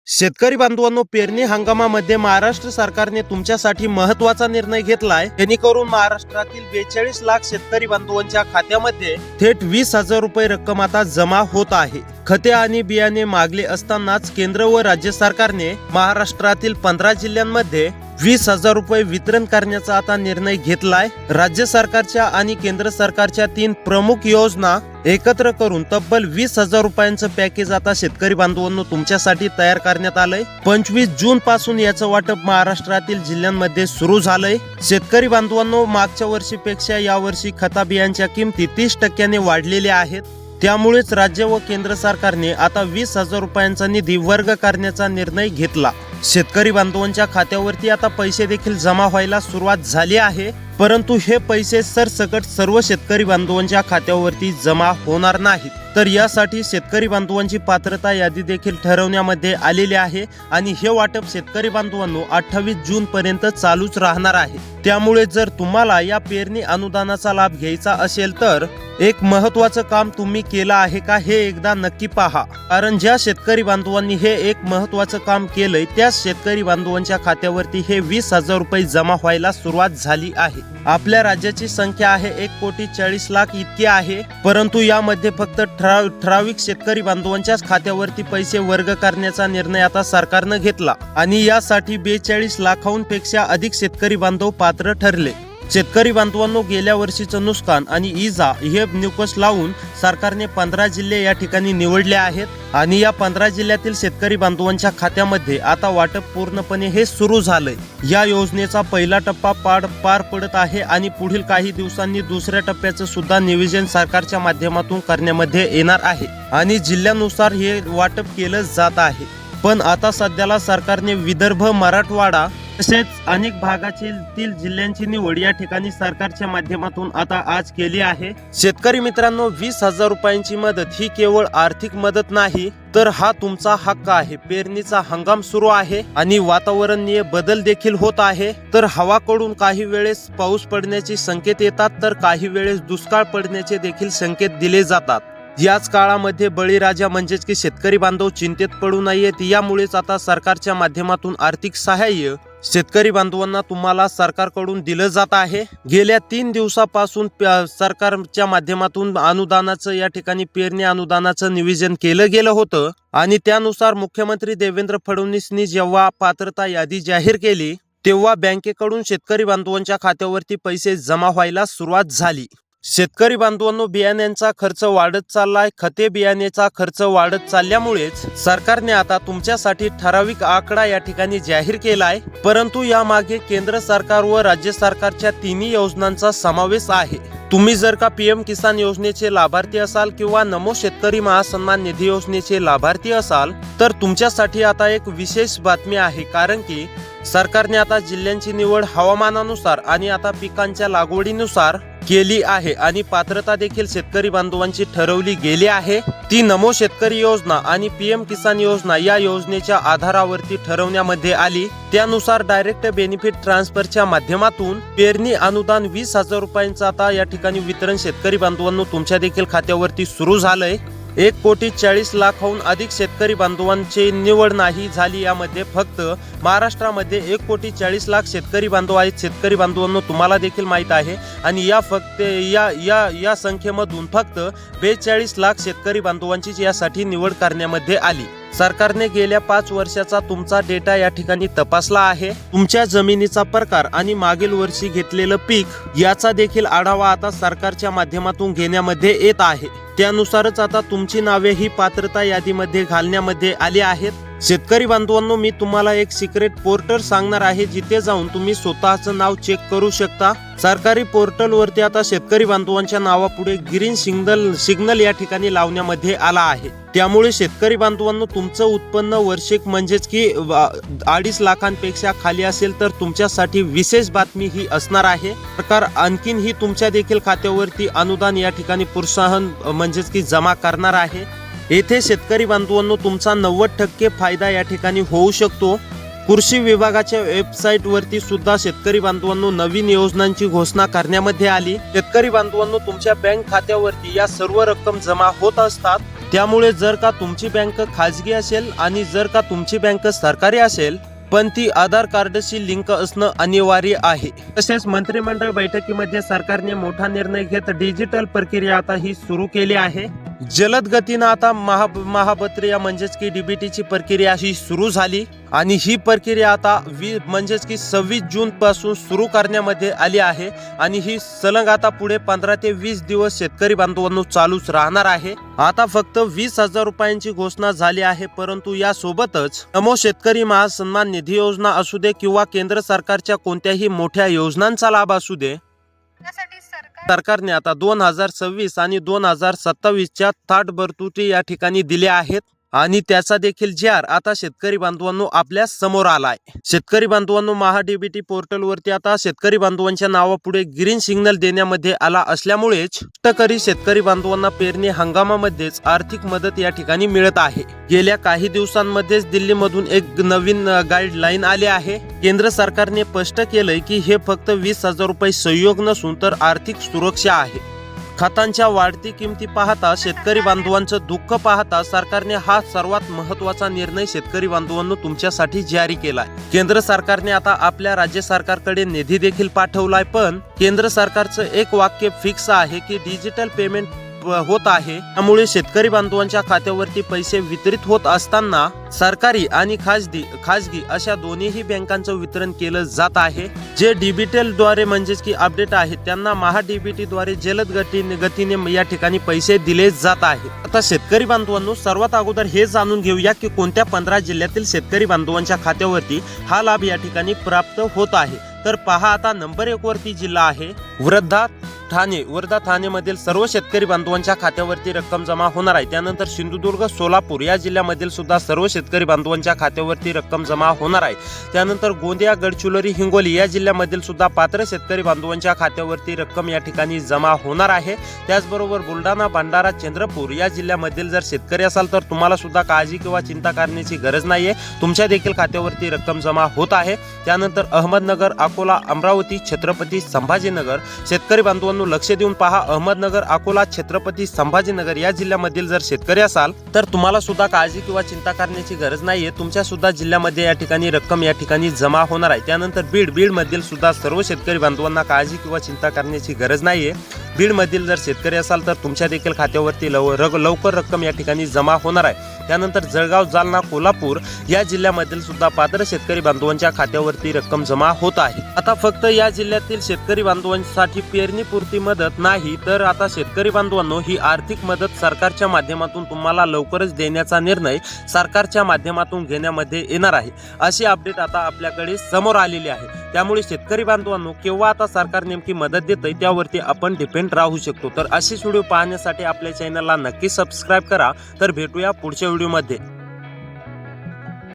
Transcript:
शेतकरी बांधवांनो, पेरणी हंगामामध्ये महाराष्ट्र सरकारने तुमच्यासाठी महत्त्वाचा निर्णय घेतलाय, जेणेकरून महाराष्ट्रातील 42 लाख शेतकरी बांधवांच्या खात्यामध्ये थेट 20,000 रुपये रक्कम आता जमा होत आहे. खते आणि बियाणे मागले असतानाच केंद्र व राज्य सरकारने महाराष्ट्रातील 15 जिल्ह्यांमध्ये 20,000 रुपये वितरण करण्याचा आता निर्णय घेतलाय. राज्य सरकारच्या आणि केंद्र सरकारच्या 3 प्रमुख योजना एकत्र करून तब्बल 20,000 रुपयांचं पॅकेज आता शेतकरी बांधवांनो तुमच्यासाठी तयार करण्यात आलंय. 25 जून पासून याचं वाटप महाराष्ट्रातील जिल्ह्यांमध्ये सुरू झालंय. शेतकरी बांधवांनो, मागच्या वर्षीपेक्षा यावर्षी खता बियांच्या किमती 30% वाढलेल्या आहेत. त्यामुळेच राज्य व केंद्र सरकारने आता 20,000 रुपयांचा निधी वर्ग करण्याचा निर्णय घेतला. शेतकरी बांधवांच्या खात्यावरती आता पैसे देखील जमा व्हायला सुरुवात झाली आहे, परंतु हे पैसे सरसकट सर्व शेतकरी बांधवांच्या खात्यावरती जमा होणार नाहीत. तर यासाठी शेतकरी बांधवांची पात्रता यादी देखील ठरवण्यामध्ये आलेली आहे आणि हे वाटप शेतकरी बांधवांनो 28 जून पर्यंत चालूच राहणार आहे. त्यामुळे जर तुम्हाला या पेरणी अनुदानाचा लाभ घ्यायचा असेल तर एक महत्त्वाचं काम तुम्ही केलं आहे का हे एकदा नक्की पहा. कारण ज्या शेतकरी बांधवांनी हे एक महत्त्वाचं काम केलंय त्याच शेतकरी बांधवांच्या खात्यावरती हे 20,000 रुपये जमा व्हायला सुरुवात झाली आहे. आपल्या राज्याची संख्या आहे 1,40,00,000 इतकी आहे, परंतु यामध्ये फक्त ठराविक शेतकरी बांधवांच्याच खात्यावरती पैसे वर्ग करण्याचा निर्णय आता सरकारनं घेतला आणि यासाठी 42 लाखाहून पेक्षा अधिक शेतकरी बांधव पात्र ठरले. शेतकरी बांधवांनो, गेल्या वर्षीचं नुकसान आणि इजा हे निकष लावून सरकारने 15 जिल्हे या ठिकाणी निवडले आहेत आणि या 15 जिल्ह्यातील शेतकरी बांधवांच्या खात्यामध्ये आता वाटप पूर्णपणे हे सुरू झालंय. या योजनेचा पहिला टप्पा पार पडत आहे आणि पुढील काही दिवसांनी दुसऱ्या टप्प्याचं सुद्धा नियोजन सरकारच्या माध्यमातून करण्यामध्ये येणार आहे आणि जिल्ह्यानुसार हे वाटप केलं जात आहे. पण आता सध्याला सरकारने विदर्भ, मराठवाडा तसेच अनेक भागातील जिल्ह्यांची निवड या ठिकाणी सरकारच्या माध्यमातून आता आज केली आहे. शेतकरी मित्रांनो, 20,000 रुपयांची मदत ही केवळ आर्थिक मदत नाही, तर हा तुमचा हक्क आहे. पेरणीचा हंगाम सुरू आहे आणि वातावरणीय बदल देखील होत आहे. तर हवाकडून काही वेळेस पाऊस पडण्याचे संकेत येतात, तर काही वेळेस दुष्काळ पडण्याचे देखील संकेत दिले जातात. याच काळामध्ये बळीराजा म्हणजेच की शेतकरी बांधव चिंतेत पडू नयेत. यामुळेच आता सरकारच्या माध्यमातून आर्थिक सहाय्य शेतकरी बांधवांना तुम्हाला सरकारकडून दिलं जात आहे. गेल्या 3 दिवसापासून सरकारच्या माध्यमातून अनुदानाचं या ठिकाणी पेरणी अनुदानाचं नियोजन केलं गेलं होतं आणि त्यानुसार मुख्यमंत्री देवेंद्र फडणवीसनी जेव्हा पात्रता यादी जाहीर केली तेव्हा बँकेकडून शेतकरी बांधवांच्या खात्यावरती पैसे जमा व्हायला सुरुवात झाली. शेतकरी बांधवांनो, बियाण्यांचा खर्च वाढत चाललाय. खते बियाण्याचा खर्च वाढत चालल्यामुळेच सरकारने आता तुमच्यासाठी ठराविक आकडा या ठिकाणी जाहीर केलाय. परंतु यामागे केंद्र सरकार व राज्य सरकारच्या तिन्ही योजनांचा समावेश आहे. तुम्ही जर का PM किसान योजनेचे लाभार्थी असाल किंवा नमो शेतकरी महासन्मान निधी योजनेचे लाभार्थी असाल तर तुमच्यासाठी आता एक विशेष बातमी आहे. कारण की सरकारने आता जिल्ह्यांची निवड हवामानानुसार आणि आता पिकांच्या लागवडीनुसार केली आहे आणि पात्रता देखील शेतकरी बांधवांची ठरवली गेली आहे. ती नमो शेतकरी योजना आणि PM किसान योजना या योजनेच्या आधारावरती ठरवण्यामध्ये आली. त्यानुसार डायरेक्ट बेनिफिट ट्रान्सफरच्या माध्यमातून पेरणी अनुदान 20,000 रुपयांचं आता या ठिकाणी वितरण शेतकरी बांधवांनो तुमच्या देखील खात्यावरती सुरू झालंय. 1,40,00,000हून अधिक शेतकरी बांधवांची निवड नाही झाली. यामध्ये फक्त महाराष्ट्रामध्ये 1,40,00,000 शेतकरी बांधव आहेत. शेतकरी बांधवांनो, तुम्हाला देखील माहित आहे आणि या संख्येमधून फक्त 42 लाख शेतकरी बांधवांची यासाठी निवड करण्यामध्ये आली. सरकारने गेल्या 5 वर्षाचा तुमचा डेटा या ठिकाणी तपासला आहे. तुमच्या जमिनीचा प्रकार आणि मागील वर्षी घेतलेलं पीक याचा देखील आढावा आता सरकारच्या माध्यमातून घेण्यामध्ये येत आहे. त्यानुसारच आता तुमची नावे ही पात्रता यादीमध्ये घालण्यामध्ये आली आहेत. शेतकरी बांधवांनो, मी तुम्हाला एक सिक्रेट पोर्टल सांगणार आहे, जिथे जाऊन तुम्ही स्वतःचं नाव चेक करू शकता. सरकारी पोर्टल वरती आता शेतकरी बांधवांच्या नावापुढे ग्रीन सिग्नल या ठिकाणी लावण्यामध्ये आला आहे. त्यामुळे शेतकरी बांधवांनो, तुमचं उत्पन्न वार्षिक म्हणजेच की 2.5 लाखांपेक्षा खाली असेल तर तुमच्यासाठी विशेष बातमी ही असणार आहे. सरकार आणखीन ही तुमच्या देखील खात्यावरती अनुदान या ठिकाणी प्रोत्साहन म्हणजेच की जमा करणार आहे. येथे शेतकरी बांधवांनो तुमचा 90% फायदा या ठिकाणी होऊ शकतो. कृषी विभागाच्या वेबसाईट वरती सुद्धा शेतकरी बांधवांनो नवीन योजनांची घोषणा करण्यामध्ये आली. शेतकरी बांधवांनो, तुमच्या बँक खात्यावरती या सर्व रक्कम जमा होत असतात. त्यामुळे जर का तुमची बँक खाजगी असेल आणि जर का तुमची बँक सरकारी असेल पण ती आधार कार्डशी लिंक असणं अनिवार्य आहे. तसेच मंत्रिमंडळ बैठकीमध्ये सरकारने मोठा निर्णय घेत डिजिटल प्रक्रिया आता ही सुरू केली आहे. जलद गतीनं आता महाप्रक्रिया म्हणजेच की डीबीटीची प्रक्रिया ही सुरू झाली आणि ही प्रक्रिया आता म्हणजेच की 26 जून पासून सुरू करण्यामध्ये आली आहे आणि ही सलग आता पुढे 15 ते 20 दिवस शेतकरी बांधवांनो चालूच राहणार आहे. आता फक्त 20,000 रुपयांची घोषणा झाली आहे, परंतु यासोबतच नमो शेतकरी महासन्मान निधी योजना असू दे किंवा केंद्र सरकारच्या कोणत्याही मोठ्या योजनांचा लाभ असू दे, सरकारने आता 2026 आणि 2027च्या थाटबरतुटी या ठिकाणी दिल्या आहेत आणि त्याचा देखील JR आता शेतकरी बांधवांनो आपल्या समोर आलाय. शेतकरी बांधवांनो, महाडीबीटी पोर्टलवरती आता शेतकरी बांधवांच्या नावापुढे ग्रीन सिग्नल देण्यामध्ये आला असल्यामुळेच कष्टकरी शेतकरी बांधवांना पेरणी हंगामामध्येच आर्थिक मदत या ठिकाणी मिळत आहे. गेल्या काही दिवसांमध्येच दिल्लीमधून एक नवीन गाईडलाईन आली आहे. केंद्र सरकारने स्पष्ट केलंय की हे फक्त 20,000 रुपये सहयोग नसून तर आर्थिक सुरक्षा आहे. खतांच्या वाढती किमती पाहता, शेतकरी बांधवांचं दुःख पाहता सरकारने हा सर्वात महत्त्वाचा निर्णय शेतकरी बांधवांनो तुमच्यासाठी जारी केलाय. केंद्र सरकारने आता आपल्या राज्य सरकारकडे निधी देखील पाठवलाय, पण केंद्र सरकारचं एक वाक्य फिक्स आहे की डिजिटल पेमेंट होत आहे. त्यामुळे शेतकरी बांधवांच्या खात्यावरती पैसे वितरित होत असताना सरकारी आणि खाजगी अशा दोन्हीही बँकांचं वितरण केलं जात आहे. जे डिजिटल द्वारे म्हणजेच की अपडेट आहे त्यांना महाडीबीटी द्वारे जलद गतीने या ठिकाणी पैसे दिले जात आहे. आता शेतकरी बांधवांनो, सर्वात अगोदर हे जाणून घेऊया की कोणत्या 15 जिल्ह्यातील शेतकरी बांधवांच्या खात्यावरती हा लाभ या ठिकाणी प्राप्त होत आहे. तर पहा, आता नंबर 1 वरती जिल्हा आहे वर्धा ठाणे मधील सर्व शेतकरी बांधवांच्या खात्यावरती रक्कम जमा होणार आहे. त्यानंतर सिंधुदुर्ग, सोलापूर या जिल्ह्यामधील सुद्धा सर्व शेतकरी बांधवांच्या खात्यावरती रक्कम जमा होणार आहे. त्यानंतर गोंदिया, गडचिरोली, हिंगोली या जिल्ह्यामधील सुद्धा पात्र शेतकरी बांधवांच्या खात्यावरती रक्कम या ठिकाणी जमा होणार आहे. त्याचबरोबर बुलढाणा, भंडारा, चंद्रपूर या जिल्ह्यामधील जर शेतकरी असाल तर तुम्हाला सुद्धा काळजी किंवा चिंता करण्याची गरज नाहीये. तुमच्या देखील खात्यावरती रक्कम जमा होत आहे. त्यानंतर अहमदनगर, अकोला, अमरावती, छत्रपती संभाजीनगर शेतकरी बांधवांना लक्ष देऊन पहा. अहमदनगर, अकोला, छत्रपती संभाजीनगर या जिल्ह्यामधील जर शेतकरी असाल तर तुम्हाला सुद्धा काळजी किंवा चिंता करण्याची गरज नाहीये. तुमच्या सुद्धा जिल्ह्यामध्ये या ठिकाणी रक्कम या ठिकाणी जमा होणार आहे. त्यानंतर बीड मधील सुद्धा सर्व शेतकरी बांधवांना काळजी किंवा चिंता करण्याची गरज नाहीये. बीड मधील जर शेतकरी असाल तर तुमच्या देखील खात्यावरती लवकर रक्कम या ठिकाणी जमा होणार आहे. त्यानंतर जळगाव, जालना, कोल्हापूर या जिल्ह्यामधील सुद्धा पात्र शेतकरी बांधवांच्या खात्यावरती रक्कम जमा होत आहे. आता फक्त या जिल्ह्यातील शेतकरी बांधवांसाठी पेरणीपुरती मदत नाही, तर आता शेतकरी बांधवांनो ही आर्थिक मदत सरकारच्या माध्यमातून तुम्हाला लवकरच देण्याचा निर्णय सरकारच्या माध्यमातून घेण्यामध्ये येणार आहे. अशी अपडेट आता आपल्याकडे समोर आलेली आहे. त्यामुळे शेतकरी बांधवांनो, केव्हा आता सरकार नेमकी मदत देतंय त्यावरती आपण डिपेंड राहू शकतो. तर अशीच व्हिडिओ पाहण्यासाठी आपल्या चॅनलला नक्की सबस्क्राईब करा. तर भेटूया पुढच्या व्हिडिओमध्ये.